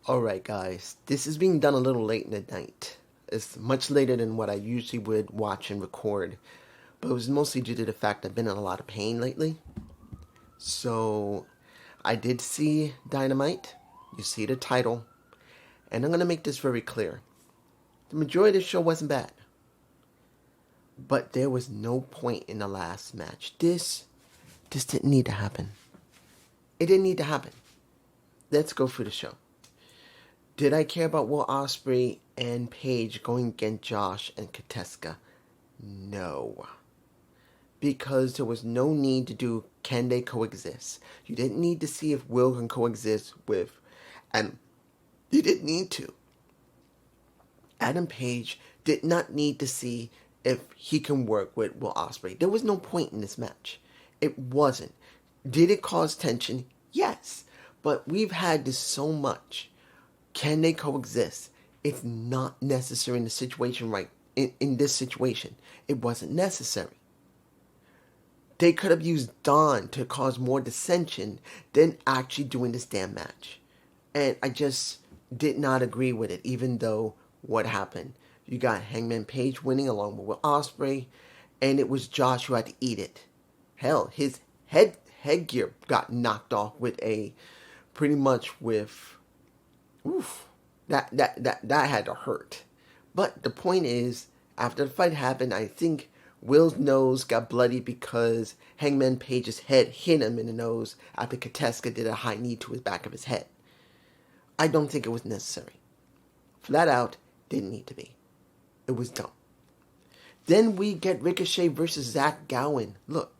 Alright guys, this is being done a little late in the night. It's much later than what I usually would watch and record, but it was mostly due to the fact I've been in a lot of pain lately. So, I did see Dynamite, you see the title, and I'm going to make this very clear. The majority of the show wasn't bad, but there was no point in the last match. This didn't need to happen. It didn't need to happen. Let's go through the show. Did I care about Will Ospreay and Paige going against Josh and Kateska? No. Because there was no need to do can they coexist. You didn't need to see if Will can coexist with, and you didn't need to. Adam Page did not need to see if he can work with Will Ospreay. There was no point in this match. It wasn't. Did it cause tension? Yes. But we've had this so much. Can they coexist? It's not necessary in the situation right in this situation. It wasn't necessary. They could have used Dawn to cause more dissension than actually doing this damn match. And I just did not agree with it, even though what happened. You got Hangman Page winning along with Will Ospreay, and it was Josh who had to eat it. Hell, his headgear got knocked off with a pretty much with oof, that had to hurt. But the point is, after the fight happened, I think Will's nose got bloody because Hangman Page's head hit him in the nose after Kateska did a high knee to his back of his head. I don't think it was necessary. Flat out, didn't need to be. It was dumb. Then we get Ricochet versus Zach Gowen. Look,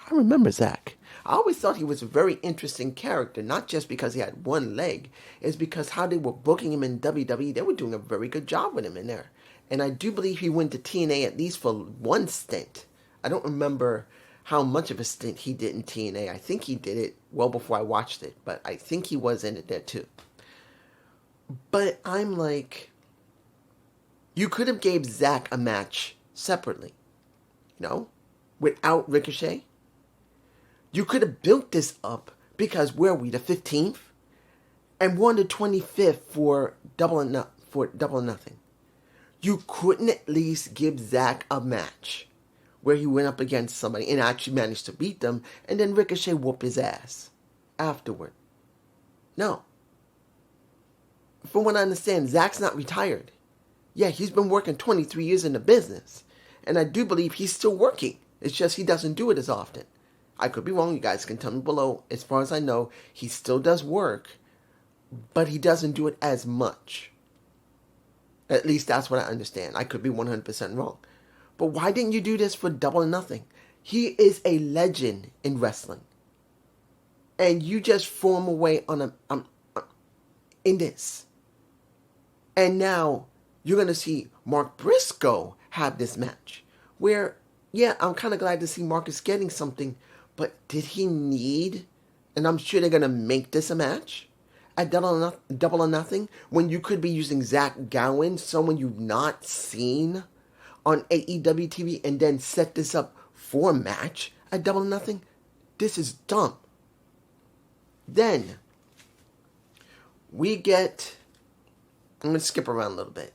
I remember Zach. I always thought he was a very interesting character, not just because he had one leg. It's because how they were booking him in WWE, they were doing a very good job with him in there. And I do believe he went to TNA at least for one stint. I don't remember how much of a stint he did in TNA. I think he did it well before I watched it, but I think he was in it there too. But I'm like, you could have gave Zach a match separately, without Ricochet. You could have built this up because where are we, the 15th? And won the 25th for double or nothing. You couldn't at least give Zach a match where he went up against somebody and actually managed to beat them, and then Ricochet whoop his ass afterward. No. From what I understand, Zach's not retired. Yeah, he's been working 23 years in the business, and I do believe he's still working. It's just he doesn't do it as often. I could be wrong, you guys can tell me below. As far as I know, he still does work, but he doesn't do it as much. At least that's what I understand. I could be 100% wrong. But why didn't you do this for Double or Nothing? He is a legend in wrestling. And you just throw him away in this. And now you're going to see Mark Briscoe have this match. Where, yeah, I'm kind of glad to see Marcus getting something. But did he need, and I'm sure they're going to make this a match at Double or Nothing, when you could be using Zach Gowen, someone you've not seen on AEW TV, and then set this up for a match at Double or Nothing? This is dumb. Then we get, I'm going to skip around a little bit.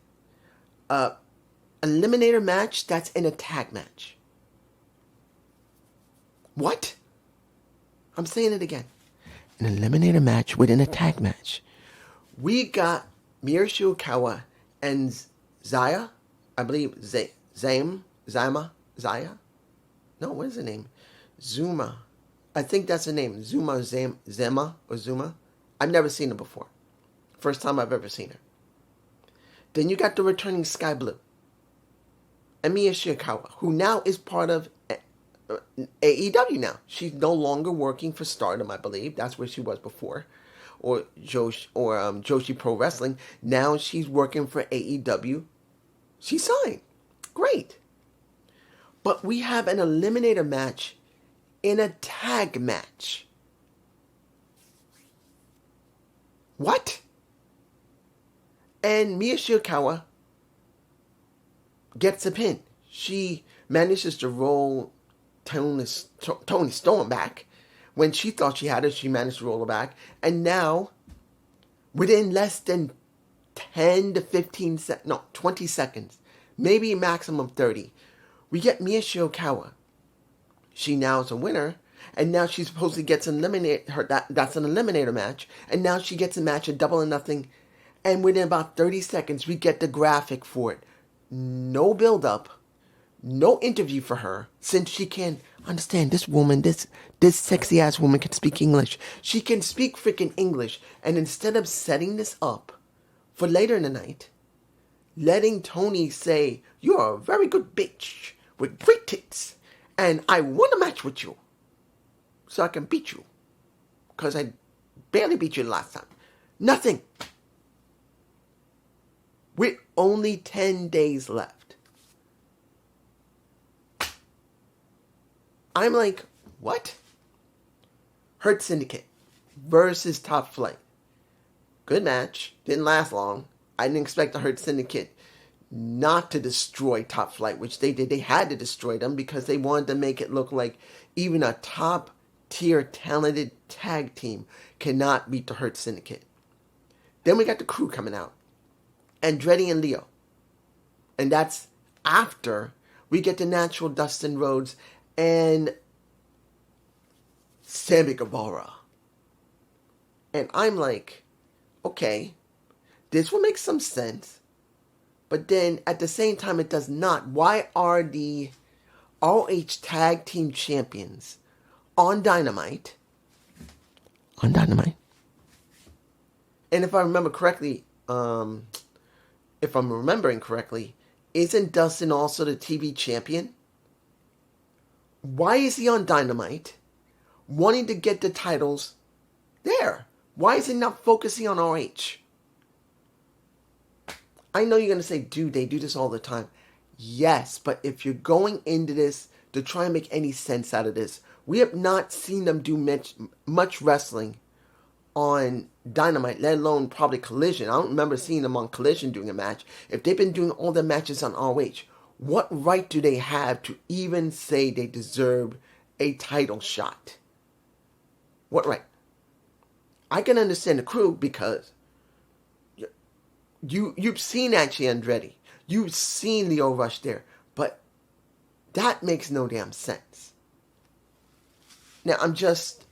Eliminator match that's in a tag match. What? I'm saying it again. An eliminator match within a tag match. We got Miura Shirakawa and Zaya. I believe Zaya? No, what is the name? Zuma. I think that's the name. Zema or Zuma. I've never seen her before. First time I've ever seen her. Then you got the returning Sky Blue. And Miura Shirakawa, who now is part of AEW now. She's no longer working for Stardom, I believe. That's where she was before. Or Joshi Pro Wrestling. Now she's working for AEW. She signed. Great. But we have an eliminator match in a tag match. What? And Miura Shirakawa gets a pin. She manages to roll Tony Storm back. When she thought she had her, she managed to roll her back. And now within less than 10 to 15 seconds, no, 20 seconds, maybe maximum 30, we get Mia Shiokawa. She now is a winner, and now she supposedly gets that's an eliminator match, and now she gets a match at Double or Nothing, and within about 30 seconds, we get the graphic for it. No build-up, no interview for her, since she can understand this woman, this sexy-ass woman can speak English. She can speak freaking English, and instead of setting this up for later in the night, letting Tony say, "You're a very good bitch with great tits, and I want a match with you so I can beat you, because I barely beat you the last time." Nothing. With only 10 days left. I'm like, what? Hurt Syndicate versus Top Flight. Good match. Didn't last long. I didn't expect the Hurt Syndicate not to destroy Top Flight, which they did. They had to destroy them because they wanted to make it look like even a top tier talented tag team cannot beat the Hurt Syndicate. Then we got the Crew coming out. Andretti and Leo. And that's after we get the natural Dustin Rhodes and Sammy Guevara. And I'm like, okay, this will make some sense. But then at the same time, it does not. Why are the ROH Tag Team Champions on Dynamite? On Dynamite. And if I remember correctly, if I'm remembering correctly, isn't Dustin also the TV champion? Why is he on Dynamite wanting to get the titles there? Why is he not focusing on ROH? I know you're going to say, dude, they do this all the time. Yes, but if you're going into this to try and make any sense out of this, we have not seen them do much wrestling on Dynamite, let alone probably Collision. I don't remember seeing them on Collision doing a match. If they've been doing all their matches on ROH, what right do they have to even say they deserve a title shot? What right? I can understand the Crew because you've seen actually Andretti. You've seen Leo Rush there. But that makes no damn sense. Now, I'm just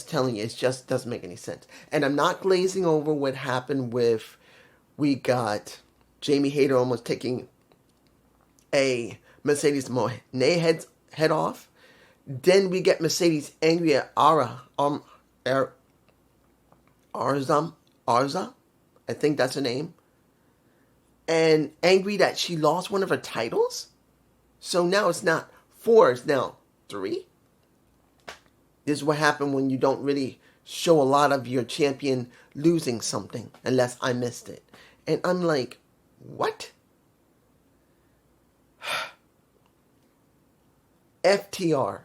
telling you, it just doesn't make any sense. And I'm not glazing over what happened with, we got Jamie Hayter almost taking a Mercedes Moné head off. Then we get Mercedes angry at Arza, I think that's her name. And angry that she lost one of her titles. So now it's not 4, it's now 3. This is what happened when you don't really show a lot of your champion losing something, unless I missed it. And I'm like, what? FTR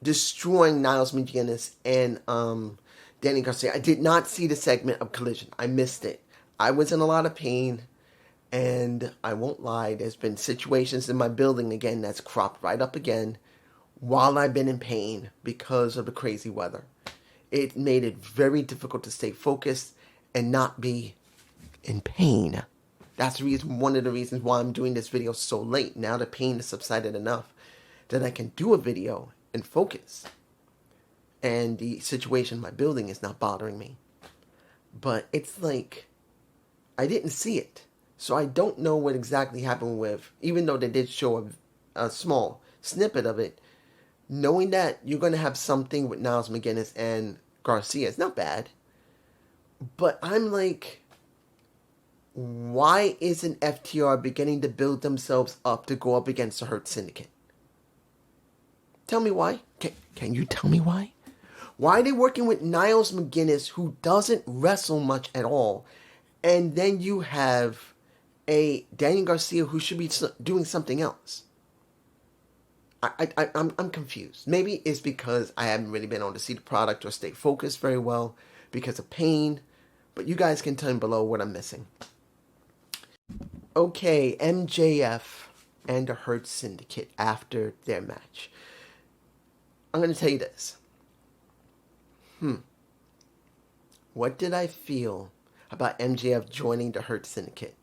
destroying Niles McGuinness and Danny Garcia. I did not see the segment of Collision. I missed it. I was in a lot of pain, and I won't lie, there's been situations in my building again that's cropped right up again while I've been in pain because of the crazy weather. It made it very difficult to stay focused and not be in pain. That's the reason, one of the reasons why I'm doing this video so late. Now the pain has subsided enough that I can do a video and focus. And the situation in my building is not bothering me. But it's like, I didn't see it. So I don't know what exactly happened with, even though they did show a small snippet of it, knowing that you're going to have something with Niles McGuinness and Garcia, it's not bad. But I'm like, why isn't FTR beginning to build themselves up to go up against the Hurt Syndicate? Tell me why. Can you tell me why? Why are they working with Niles McGuinness, who doesn't wrestle much at all, and then you have a Daniel Garcia who should be doing something else? I'm confused. Maybe it's because I haven't really been able to see the product or stay focused very well because of pain. But you guys can tell me below what I'm missing. Okay, MJF and the Hurt Syndicate after their match. I'm going to tell you this. What did I feel about MJF joining the Hurt Syndicate?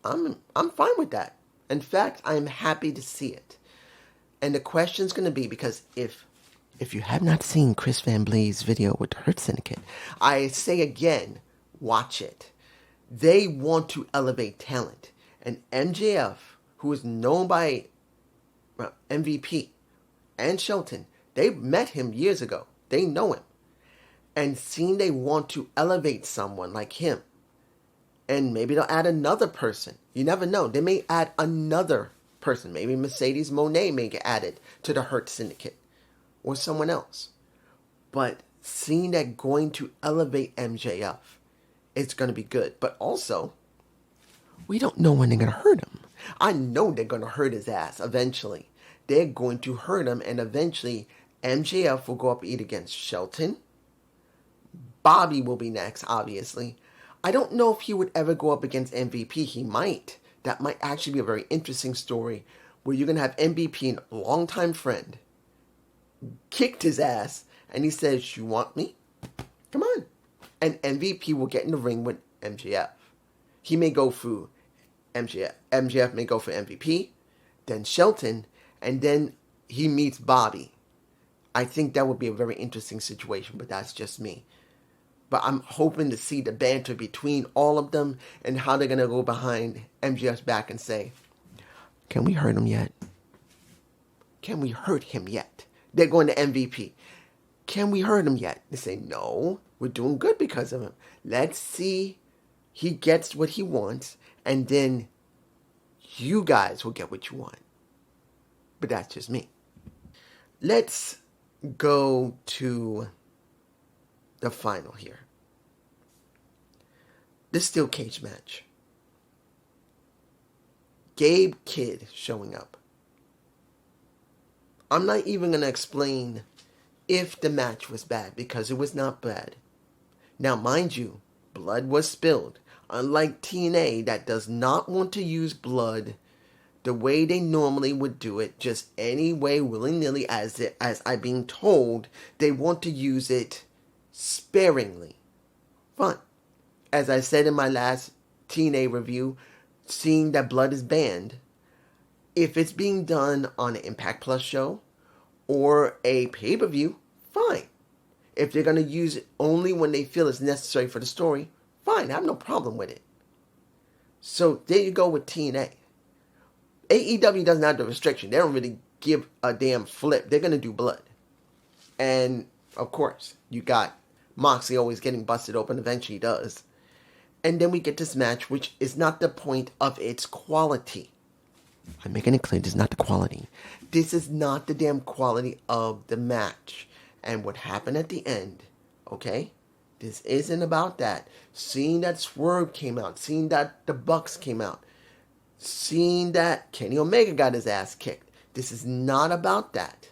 I'm fine with that. In fact, I'm happy to see it. And the question's going to be, because if you have not seen Chris Van Blee's video with the Hurt Syndicate, I say again, watch it. They want to elevate talent. And MJF, who is known by MVP and Shelton, they met him years ago. They know him. And seeing they want to elevate someone like him, and maybe they'll add another person. You never know. They may add another person. Maybe Mercedes Moné may get added to the Hurt Syndicate, or someone else. But seeing that going to elevate MJF, it's going to be good. But also, we don't know when they're going to hurt him. I know they're going to hurt his ass eventually. They're going to hurt him, and eventually MJF will go up either against Shelton. Bobby will be next, obviously. I don't know if he would ever go up against MVP. He might. That might actually be a very interesting story, where you're going to have MVP, a longtime friend, kicked his ass, and he says, "You want me? Come on." And MVP will get in the ring with MJF. He may go for MJF. MJF may go for MVP, then Shelton, and then he meets Bobby. I think that would be a very interesting situation, but that's just me. But I'm hoping to see the banter between all of them and how they're going to go behind MJF's back and say, "Can we hurt him yet? Can we hurt him yet?" They're going to MVP. "Can we hurt him yet?" They say, "No, we're doing good because of him. Let's see he gets what he wants, and then you guys will get what you want." But that's just me. Let's go to the final here. The steel cage match. Gabe Kidd showing up. I'm not even going to explain if the match was bad, because it was not bad. Now, mind you, blood was spilled. Unlike TNA, that does not want to use blood the way they normally would do it, just any way, willy-nilly, as I'm being told, they want to use it sparingly. Fine. As I said in my last TNA review, seeing that blood is banned, if it's being done on an Impact Plus show or a pay-per-view, fine. If they're going to use it only when they feel it's necessary for the story, fine. I have no problem with it. So there you go with TNA. AEW doesn't have the restriction. They don't really give a damn flip. They're going to do blood. And, of course, you got Moxley always getting busted open. Eventually he does. And then we get this match, which is not the point of its quality. I'm making it clear, this is not the quality. This is not the damn quality of the match. And what happened at the end, okay? This isn't about that. Seeing that Swerve came out. Seeing that the Bucks came out. Seeing that Kenny Omega got his ass kicked. This is not about that.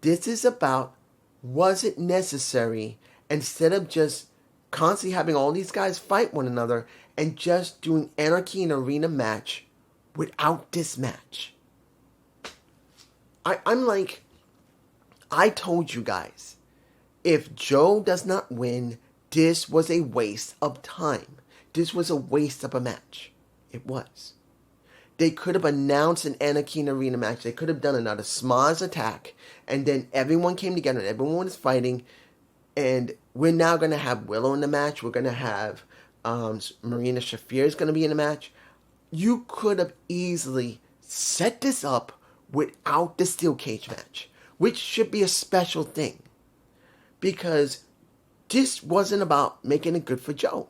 This is about, was it necessary, instead of just constantly having all these guys fight one another and just doing Anarchy in Arena match without this match? I'm like, I told you guys, if Joe does not win, this was a waste of time. This was a waste of a match. It was. They could have announced an Anarchy in Arena match. They could have done another Smaz attack. And then everyone came together and everyone was fighting. And we're now going to have Willow in the match. We're going to have Marina Shafir is going to be in the match. You could have easily set this up without the steel cage match, which should be a special thing. Because this wasn't about making it good for Joe.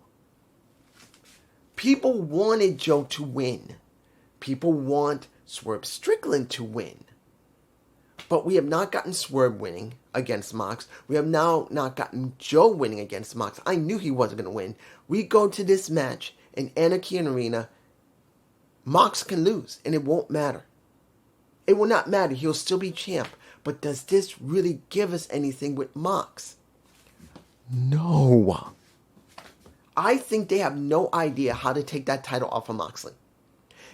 People wanted Joe to win. People want Swerve Strickland to win. But we have not gotten Swerve winning against Mox. We have now not gotten Joe winning against Mox. I knew he wasn't going to win. We go to this match in Anarchy in Arena. Mox can lose, and it won't matter. It will not matter. He'll still be champ. But does this really give us anything with Mox? No. I think they have no idea how to take that title off of Moxley.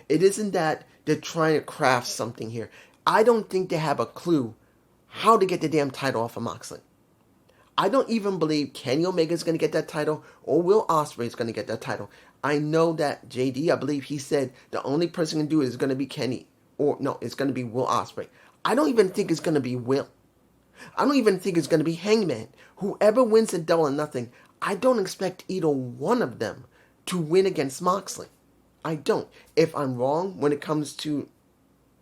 It isn't that they're trying to craft something here. I don't think they have a clue how to get the damn title off of Moxley. I don't even believe Kenny Omega is going to get that title or Will Ospreay is going to get that title. I know that JD, I believe he said the only person who can do it is going to be Kenny. Or, no, it's going to be Will Ospreay. I don't even think it's going to be Will. I don't even think it's going to be Hangman. Whoever wins the Double or Nothing, I don't expect either one of them to win against Moxley. I don't. If I'm wrong when it comes to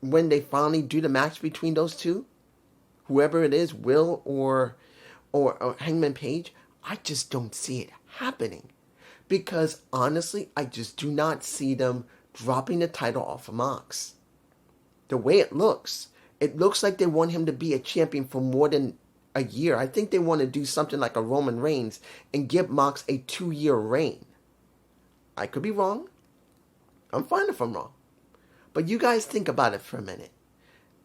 when they finally do the match between those two, whoever it is, Will or Hangman Page, I just don't see it happening. Because honestly, I just do not see them dropping the title off of Mox. The way it looks like they want him to be a champion for more than a year. I think they want to do something like a Roman Reigns and give Mox a 2-year reign. I could be wrong. I'm fine if I'm wrong. But you guys think about it for a minute.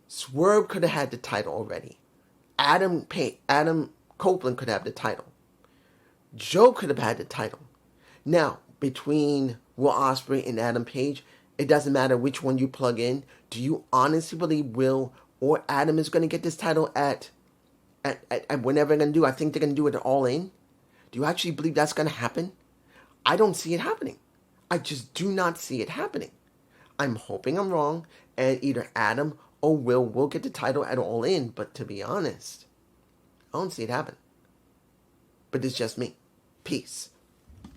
Swerve could have had the title already. Adam Copeland could have the title. Joe could have had the title. Now, between Will Ospreay and Adam Page, it doesn't matter which one you plug in. Do you honestly believe Will or Adam is going to get this title at whenever they're going to do? I think they're going to do it All In. Do you actually believe that's going to happen? I don't see it happening. I just do not see it happening. I'm hoping I'm wrong, and either Adam or Will get the title at All In. But to be honest, I don't see it happen. But it's just me. Peace.